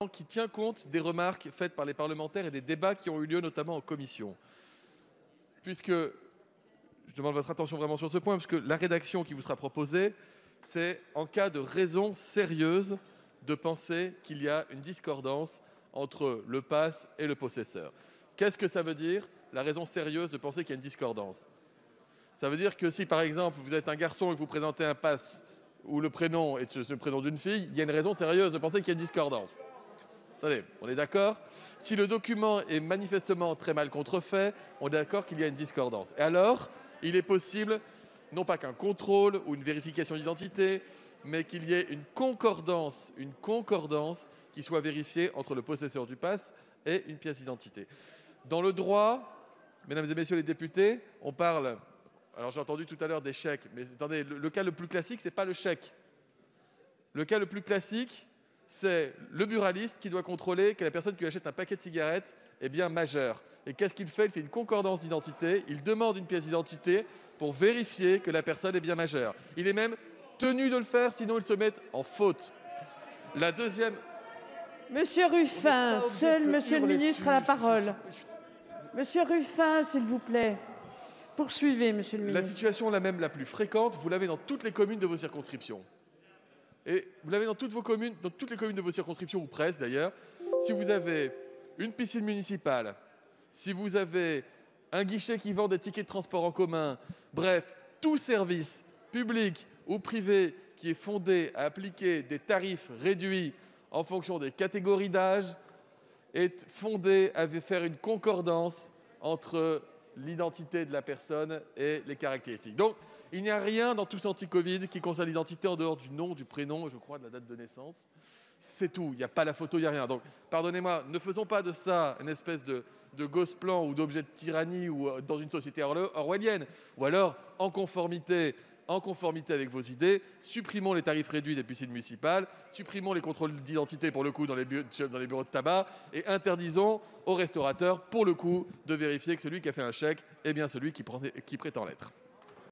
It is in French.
qui tient compte des remarques faites par les parlementaires et des débats qui ont eu lieu notamment en commission. Puisque, je demande votre attention vraiment sur ce point, parce que la rédaction qui vous sera proposée, c'est en cas de raison sérieuse de penser qu'il y a une discordance entre le pass et le possesseur. Qu'est-ce que ça veut dire, la raison sérieuse de penser qu'il y a une discordance? Ça veut dire que si, par exemple, vous êtes un garçon et que vous présentez un pass où le prénom est le prénom d'une fille, il y a une raison sérieuse de penser qu'il y a une discordance. Attendez, on est d'accord? Si le document est manifestement très mal contrefait, on est d'accord qu'il y a une discordance. Et alors, il est possible, non pas qu'un contrôle ou une vérification d'identité, mais qu'il y ait une concordance qui soit vérifiée entre le possesseur du pass et une pièce d'identité. Dans le droit, mesdames et messieurs les députés, on parle... Alors j'ai entendu tout à l'heure des chèques, mais attendez, le cas le plus classique, ce n'est pas le chèque. Le cas le plus classique, c'est le buraliste qui doit contrôler que la personne qui lui achète un paquet de cigarettes est bien majeure. Et qu'est-ce qu'il fait? Il fait une concordance d'identité, il demande une pièce d'identité pour vérifier que la personne est bien majeure. Il est même tenu de le faire, sinon il se met en faute. La deuxième... Monsieur Ruffin, seul Monsieur le ministre a la parole. Monsieur Ruffin, s'il vous plaît. Poursuivez, Monsieur le ministre. La situation la plus fréquente, vous l'avez dans toutes les communes de vos circonscriptions. Et vous l'avez dans toutes les communes de vos circonscriptions, ou presque d'ailleurs. Si vous avez une piscine municipale, si vous avez un guichet qui vend des tickets de transport en commun, bref, tout service, public ou privé, qui est fondé à appliquer des tarifs réduits en fonction des catégories d'âge, est fondé à faire une concordance entre l'identité de la personne et les caractéristiques. Donc, il n'y a rien dans tout ce anti-Covid qui concerne l'identité en dehors du nom, du prénom, je crois, de la date de naissance. C'est tout. Il n'y a pas la photo, il n'y a rien. Donc, pardonnez-moi, ne faisons pas de ça une espèce de gosse plan ou d'objet de tyrannie ou dans une société orwellienne. Ou alors, en conformité avec vos idées, supprimons les tarifs réduits des piscines municipales, supprimons les contrôles d'identité pour le coup dans les bureaux de tabac et interdisons aux restaurateurs pour le coup de vérifier que celui qui a fait un chèque est bien celui qui prétend l'être.